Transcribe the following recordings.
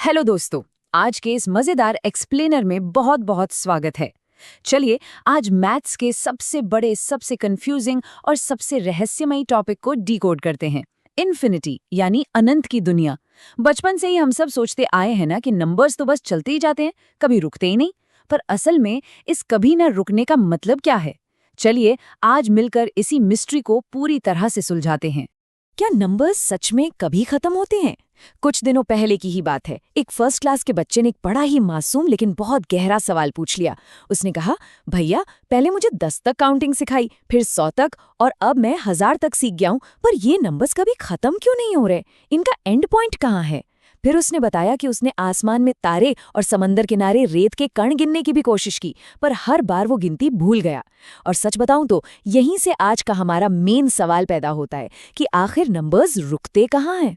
Hello दोस्तों, आज के इस मजेदार एक्सप्लेनर में बहुत बहुत स्वागत है। चलिए आज मैथ्स के सबसे बड़े, सबसे कंफ्यूजिंग और सबसे रहस्यमयी टॉपिक को डिकोड करते हैं। इन्फिनिटी यानी अनंत की दुनिया। बचपन से ही हम सब सोचते आए हैं ना कि नंबर्स तो बस चलते ही जाते हैं, कभी रुकते ही नहीं। पर असल में इस कभी न रुकने का मतलब क्या है? चलिए आज मिलकर इसी मिस्ट्री को पूरी तरह से सुलझाते हैं। क्या नंबर्स सच में कभी खत्म होते हैं? कुछ दिनों पहले की ही बात है। एक फर्स्ट क्लास के बच्चे ने एक बड़ा ही मासूम लेकिन बहुत गहरा सवाल पूछ लिया। उसने कहा, भैया पहले मुझे 10 तक काउंटिंग सिखाई, फिर 100 तक और अब मैं 1000 तक सीख गया हूं, पर ये नंबर्स कभी खत्म क्यों नहीं हो रहे? इनका एंड पॉइंट कहाँ है? फिर उसने बताया कि उसने आसमान में तारे और समंदर किनारे रेत के कण गिनने की भी कोशिश की, पर हर बार वो गिनती भूल गया। और सच बताऊं तो यहीं से आज का हमारा मेन सवाल पैदा होता है कि आखिर नंबर्स रुकते कहाँ हैं।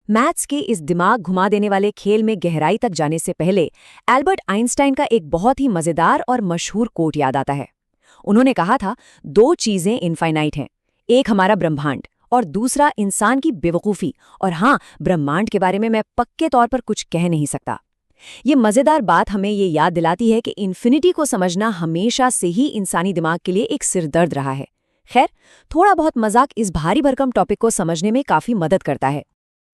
मैथ्स के इस दिमाग घुमा देने वाले खेल में गहराई तक जाने से पहले एल्बर्ट आइंस्टाइन का एक बहुत ही मजेदार और मशहूर कोट याद आता है। उन्होंने कहा था, दो चीजें इनफाइनाइट हैं, एक हमारा ब्रह्मांड और दूसरा इंसान की बेवकूफ़ी। और हाँ, ब्रह्मांड के बारे में मैं पक्के तौर पर कुछ कह नहीं सकता। ये मजेदार बात हमें ये याद दिलाती है कि इन्फिनिटी को समझना हमेशा से ही इंसानी दिमाग के लिए एक सिरदर्द रहा है। खैर, थोड़ा बहुत मजाक इस भारी भरकम टॉपिक को समझने में काफी मदद करता है।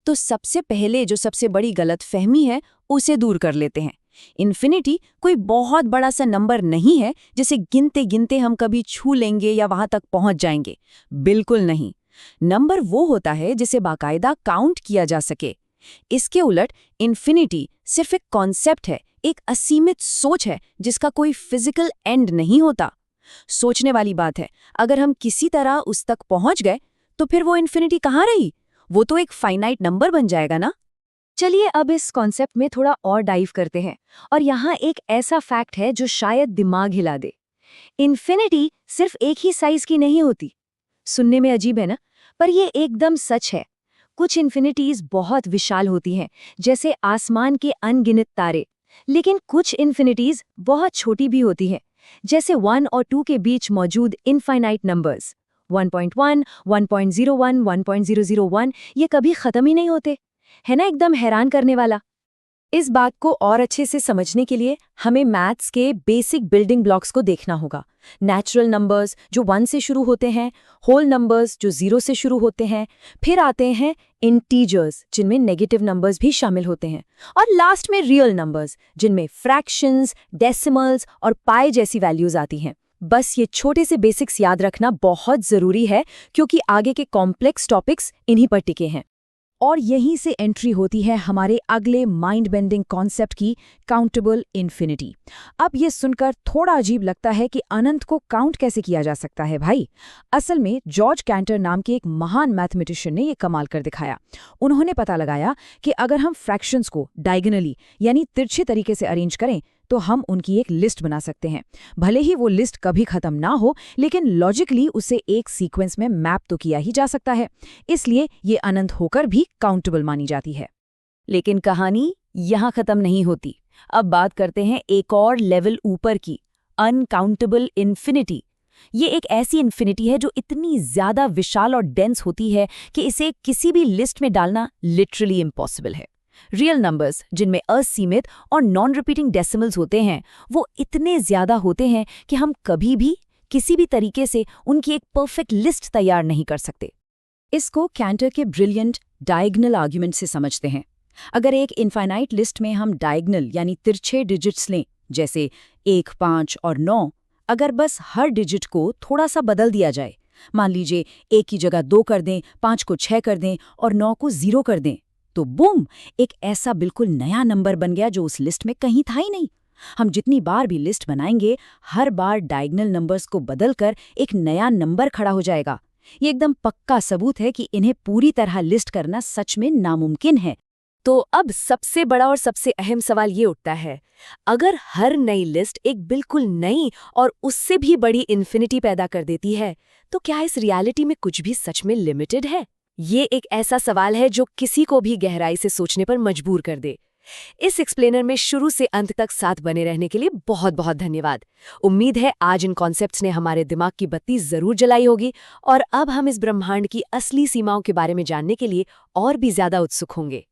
तो सबसे पहले जो सबसे बड़ी गलतफहमी है उसे दूर कर लेते हैं। इन्फिनिटी कोई बहुत बड़ा सा नंबर नहीं है जिसे गिनते गिनते हम कभी छू लेंगे या वहां तक पहुंच जाएंगे। बिल्कुल नहीं। नंबर वो होता है जिसे बाकायदा काउंट किया जा सके। इसके उलट इन्फिनिटी सिर्फ एक कॉन्सेप्ट है, एक असीमित सोच है जिसका कोई फिजिकल एंड नहीं होता। सोचने वाली बात है, अगर हम किसी तरह उस तक पहुंच गए तो फिर वो इन्फिनिटी कहाँ रही? वो तो एक फाइनाइट नंबर बन जाएगा ना। चलिए अब इस कॉन्सेप्ट में थोड़ा और डाइव करते हैं। और यहाँ एक ऐसा फैक्ट है जो शायद दिमाग हिला दे। इन्फिनिटी सिर्फ एक ही साइज की नहीं होती। सुनने में अजीब है ना, पर ये एकदम सच है। कुछ इन्फिनिटीज बहुत विशाल होती हैं, जैसे आसमान के अनगिनत तारे। लेकिन कुछ इन्फिनिटीज बहुत छोटी भी होती हैं, जैसे 1 और 2 के बीच मौजूद इनफाइनाइट नंबर्स 1.1, 1.01, 1.001 ये कभी खत्म ही नहीं होते। है ना एकदम हैरान करने वाला। इस बात को और अच्छे से समझने के लिए हमें मैथ्स के बेसिक बिल्डिंग ब्लॉक्स को देखना होगा। नेचुरल नंबर्स जो 1 से शुरू होते हैं, होल नंबर्स जो 0 से शुरू होते हैं, फिर आते हैं इंटीजर्स जिनमें नेगेटिव नंबर्स भी शामिल होते हैं, और लास्ट में रियल नंबर्स जिनमें फ्रैक्शंस, डेसिमल्स और पाई जैसी वैल्यूज आती हैं। बस ये छोटे से बेसिक्स याद रखना बहुत ज़रूरी है, क्योंकि आगे के कॉम्प्लेक्स टॉपिक्स इन्हीं पर टिके हैं। और यहीं से एंट्री होती है हमारे अगले माइंड बेंडिंग कॉन्सेप्ट की, काउंटेबल इन्फिनिटी। अब ये सुनकर थोड़ा अजीब लगता है कि अनंत को काउंट कैसे किया जा सकता है भाई। असल में जॉर्ज कैंटर नाम के एक महान मैथमेटिशियन ने ये कमाल कर दिखाया। उन्होंने पता लगाया कि अगर हम फ्रैक्शंस को डायगोनली यानी तिरछे तरीके से अरेंज करें तो हम उनकी एक लिस्ट बना सकते हैं। भले ही वो लिस्ट कभी खत्म ना हो, लेकिन लॉजिकली उसे एक सीक्वेंस में मैप तो किया ही जा सकता है। इसलिए ये अनंत होकर भी काउंटेबल मानी जाती है। लेकिन कहानी यहाँ खत्म नहीं होती। अब बात करते हैं एक और लेवल ऊपर की, अनकाउंटेबल इन्फिनिटी। ये एक ऐसी इन्फिनिटी है जो इतनी ज्यादा विशाल और डेंस होती है कि इसे किसी भी लिस्ट में डालना लिटरली इम्पॉसिबल है। रियल नंबर्स जिनमें असीमित और नॉन रिपीटिंग डेसिमल्स होते हैं, वो इतने ज्यादा होते हैं कि हम कभी भी किसी भी तरीके से उनकी एक परफेक्ट लिस्ट तैयार नहीं कर सकते। इसको कैंटर के ब्रिलियंट डायगोनल आर्ग्यूमेंट से समझते हैं। अगर एक इनफाइनाइट लिस्ट में हम डायगोनल यानी तिरछे डिजिट्स लें, जैसे 1, 5 और 9, अगर बस हर डिजिट को थोड़ा सा बदल दिया जाए, मान लीजिए 1 की जगह 2 कर दें, 5 को 6 कर दें और 9 को 0 कर दें, तो बूम, एक ऐसा बिल्कुल नया नंबर बन गया जो उस लिस्ट में कहीं था ही नहीं। हम जितनी बार भी लिस्ट बनाएंगे, हर बार डायगोनल नंबर्स को बदलकर एक नया नंबर खड़ा हो जाएगा। ये एकदम पक्का सबूत है कि इन्हें पूरी तरह लिस्ट करना सच में नामुमकिन है। तो अब सबसे बड़ा और सबसे अहम सवाल ये उठता है, अगर हर नई लिस्ट एक बिल्कुल नई और उससे भी बड़ी इन्फिनिटी पैदा कर देती है, तो क्या इस रियलिटी में कुछ भी सच में लिमिटेड है? ये एक ऐसा सवाल है जो किसी को भी गहराई से सोचने पर मजबूर कर दे। इस एक्सप्लेनर में शुरू से अंत तक साथ बने रहने के लिए बहुत बहुत धन्यवाद। उम्मीद है आज इन कॉन्सेप्ट्स ने हमारे दिमाग की बत्ती जरूर जलाई होगी और अब हम इस ब्रह्मांड की असली सीमाओं के बारे में जानने के लिए और भी ज्यादा उत्सुक होंगे।